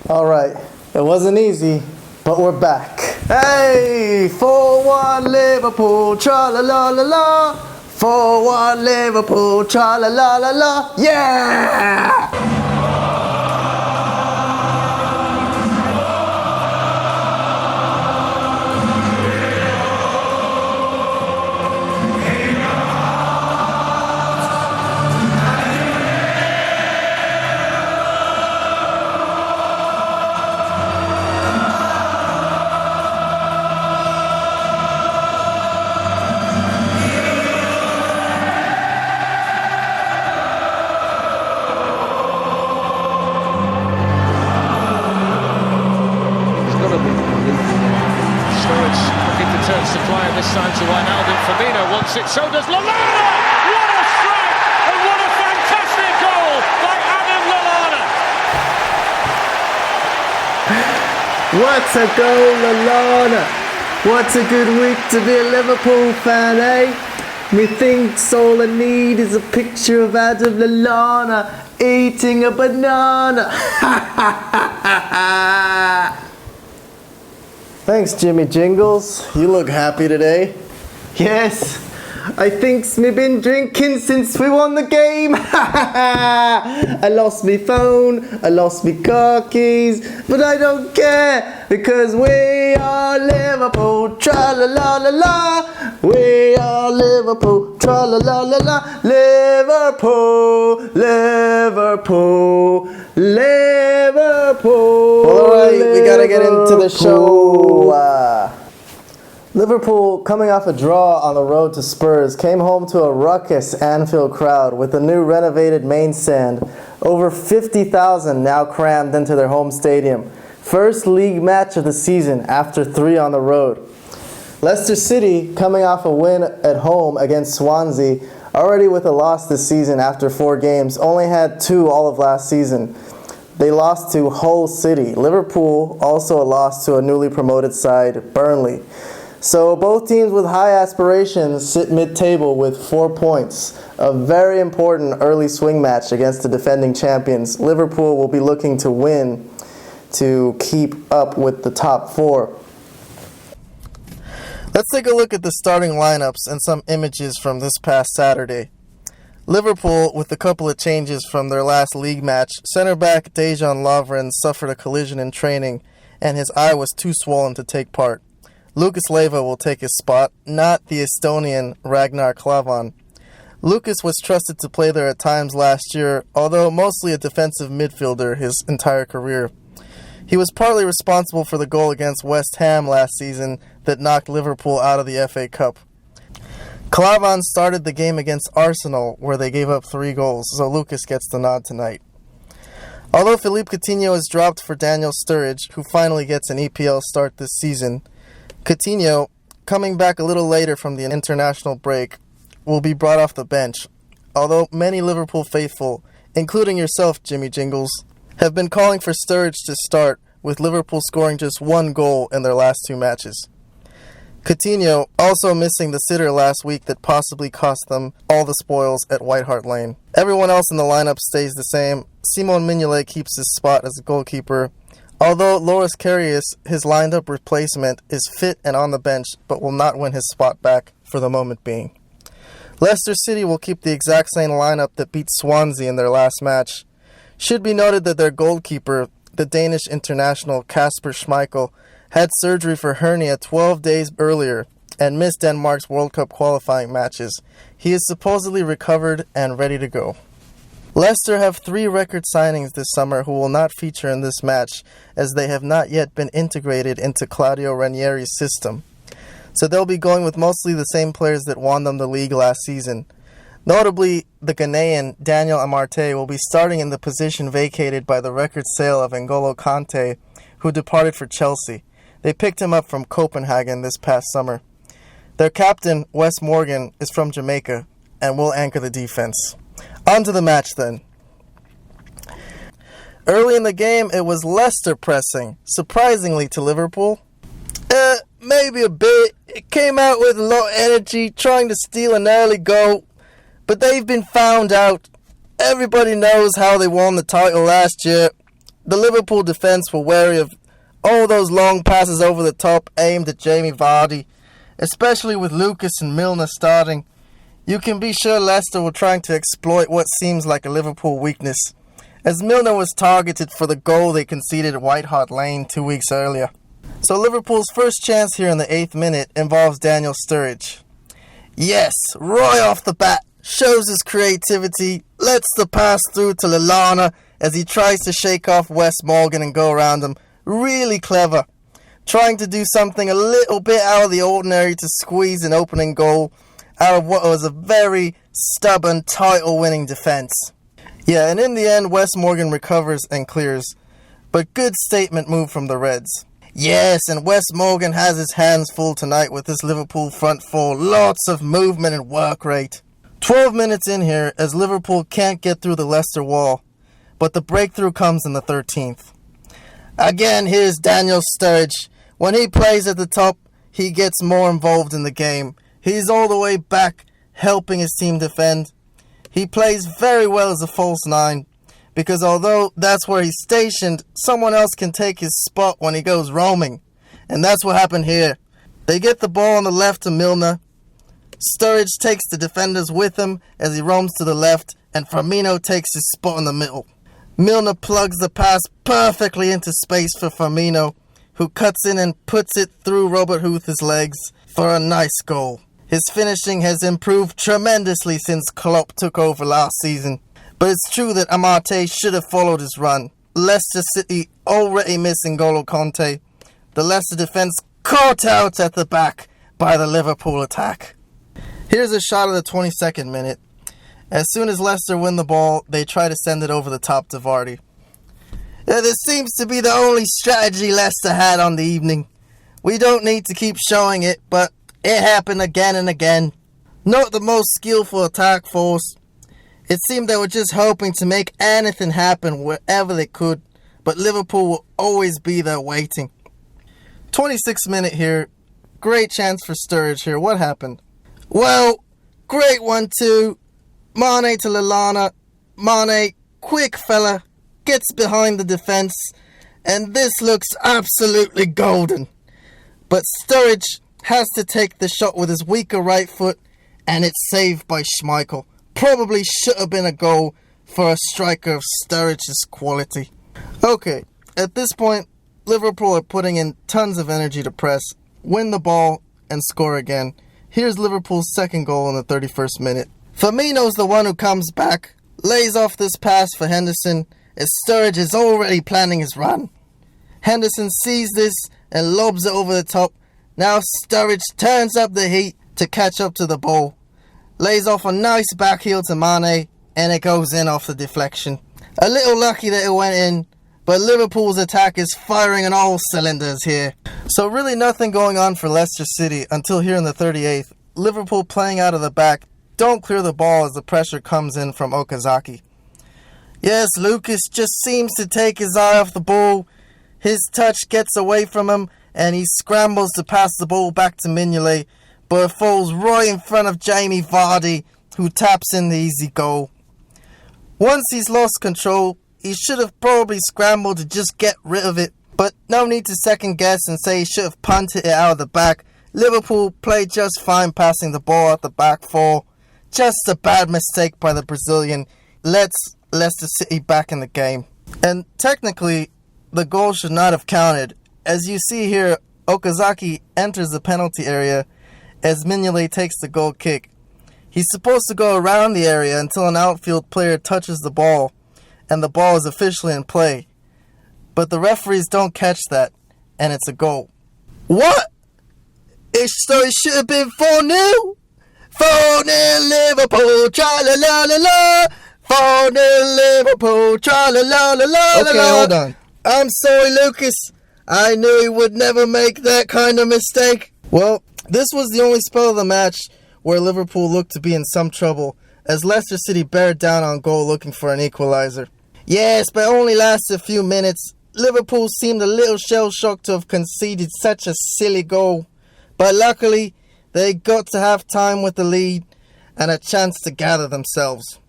All right, it wasn't easy, but we're back. Hey, 4-1 Liverpool, tra-la-la-la-la. 4-1 Liverpool, tra-la-la-la-la. Yeah! Turns to play this time to Wijnaldum. Firmino wants it, so does Lallana! What a strike! And what a fantastic goal by Adam Lallana! What a goal, Lallana! What a good week to be a Liverpool fan, eh? Methinks all I need is a picture of Adam Lallana eating a banana. Thanks, Jimmy Jingles. You look happy today. Yes, I think's me been drinking since we won the game. I lost me phone, I lost me car keys, but I don't care because we are Liverpool, tra-la-la-la-la. We are Liverpool, tra-la-la-la-la. Liverpool, Liverpool, Liverpool. All right, we gotta get into the show. Liverpool, coming off a draw on the road to Spurs, came home to a ruckus Anfield crowd with a new renovated main stand. Over 50,000 now crammed into their home stadium. First league match of the season after 3 on the road. Leicester City, coming off a win at home against Swansea, already with a loss this season after 4 games, only had 2 all of last season. They lost to Hull City. Liverpool, also a loss to a newly promoted side, Burnley. So both teams with high aspirations sit mid-table with 4 points. A very important early swing match against the defending champions. Liverpool will be looking to win to keep up with the top 4. Let's take a look at the starting lineups and some images from this past Saturday. Liverpool, with a couple of changes from their last league match, center back Dejan Lovren suffered a collision in training and his eye was too swollen to take part. Lucas Leiva will take his spot, not the Estonian Ragnar Klavan. Lucas was trusted to play there at times last year, although mostly a defensive midfielder his entire career. He was partly responsible for the goal against West Ham last season that knocked Liverpool out of the FA Cup. Klavan started the game against Arsenal, where they gave up 3 goals, so Lucas gets the nod tonight. Although Philippe Coutinho is dropped for Daniel Sturridge, who finally gets an EPL start this season, Coutinho, coming back a little later from the international break, will be brought off the bench, although many Liverpool faithful, including yourself, Jimmy Jingles, have been calling for Sturridge to start, with Liverpool scoring just 1 goal in their last 2 matches. Coutinho also missing the sitter last week that possibly cost them all the spoils at White Hart Lane. Everyone else in the lineup stays the same. Simon Mignolet keeps his spot as a goalkeeper, although Loris Karius, his lined-up replacement, is fit and on the bench, but will not win his spot back for the moment being. Leicester City will keep the exact same lineup that beat Swansea in their last match. Should be noted that their goalkeeper, the Danish international Kasper Schmeichel, had surgery for hernia 12 days earlier and missed Denmark's World Cup qualifying matches. He is supposedly recovered and ready to go. Leicester have 3 record signings this summer who will not feature in this match, as they have not yet been integrated into Claudio Ranieri's system. So they'll be going with mostly the same players that won them the league last season. Notably, the Ghanaian Daniel Amarte will be starting in the position vacated by the record sale of N'Golo Kante, who departed for Chelsea. They picked him up from Copenhagen this past summer. Their captain, Wes Morgan, is from Jamaica and will anchor the defense. On to the match then. Early in the game, it was Leicester pressing, surprisingly to Liverpool. Maybe a bit. It came out with low energy, trying to steal an early goal. But they've been found out. Everybody knows how they won the title last year. the Liverpool defence were wary of all those long passes over the top aimed at Jamie Vardy, especially with Lucas and Milner starting. You can be sure Leicester were trying to exploit what seems like a Liverpool weakness, as Milner was targeted for the goal they conceded at White Hart Lane 2 weeks earlier. So Liverpool's first chance here in the 8th minute involves Daniel Sturridge. Yes, right off the bat, shows his creativity, lets the pass through to Lallana as he tries to shake off Wes Morgan and go around him. Really clever. Trying to do something a little bit out of the ordinary to squeeze an opening goal out of what was a very stubborn title-winning defence. Yeah, and in the end, Wes Morgan recovers and clears. But good statement move from the Reds. Yes, and Wes Morgan has his hands full tonight with this Liverpool front four. Lots of movement and work rate. 12 minutes in here as Liverpool can't get through the Leicester wall. But the breakthrough comes in the 13th. Again, here's Daniel Sturridge. When he plays at the top, he gets more involved in the game. He's all the way back, helping his team defend. He plays very well as a false nine, because although that's where he's stationed, someone else can take his spot when he goes roaming. And that's what happened here. They get the ball on the left to Milner. Sturridge takes the defenders with him as he roams to the left, and Firmino takes his spot in the middle. Milner plugs the pass perfectly into space for Firmino, who cuts in and puts it through Robert Huth's legs for a nice goal. His finishing has improved tremendously since Klopp took over last season, but it's true that Amate should have followed his run. Leicester City already missing N'Golo Conte. The Leicester defence caught out at the back by the Liverpool attack. Here's a shot of the 22nd minute. As soon as Leicester win the ball, they try to send it over the top to Vardy. This seems to be the only strategy Leicester had on the evening. We don't need to keep showing it, but it happened again and again. Not the most skillful attack force. It seemed they were just hoping to make anything happen wherever they could, but Liverpool will always be there waiting. 26th minute here. Great chance for Sturridge here. What happened? Well, great 1-2. Mane to Lallana. Mane, quick fella, gets behind the defence, and this looks absolutely golden. But Sturridge has to take the shot with his weaker right foot, and it's saved by Schmeichel. Probably should have been a goal for a striker of Sturridge's quality. Okay, at this point, Liverpool are putting in tons of energy to press, win the ball, and score again. Here's Liverpool's second goal in the 31st minute. Firmino's the one who comes back, lays off this pass for Henderson, as Sturridge is already planning his run. Henderson sees this and lobs it over the top. Now Sturridge turns up the heat to catch up to the ball. Lays off a nice back heel to Mane, and it goes in off the deflection. A little lucky that it went in, but Liverpool's attack is firing on all cylinders here. So really nothing going on for Leicester City until here in the 38th. Liverpool playing out of the back, don't clear the ball as the pressure comes in from Okazaki. Yes, Lucas just seems to take his eye off the ball. His touch gets away from him, and he scrambles to pass the ball back to Mignolet, but it falls right in front of Jamie Vardy, who taps in the easy goal. Once he's lost control, he should have probably scrambled to just get rid of it, but no need to second guess and say he should have punted it out of the back. Liverpool played just fine passing the ball out the back four. Just a bad mistake by the Brazilian. Let's Leicester City back in the game. And technically, the goal should not have counted. As you see here, Okazaki enters the penalty area as Mignolet takes the goal kick. He's supposed to go around the area until an outfield player touches the ball, and the ball is officially in play. But the referees don't catch that, and it's a goal. What? So it should have been 4-0? 4-0 Liverpool, tra-la-la-la-la. 4-0 Liverpool, tra-la-la-la-la. Okay, hold on. I'm sorry, Lucas. I knew he would never make that kind of mistake. Well, this was the only spell of the match where Liverpool looked to be in some trouble, as Leicester City bared down on goal looking for an equalizer. Yes, but it only lasted a few minutes. Liverpool seemed a little shell-shocked to have conceded such a silly goal, but luckily they got to have time with the lead and a chance to gather themselves.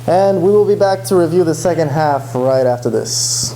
And we will be back to review the second half right after this.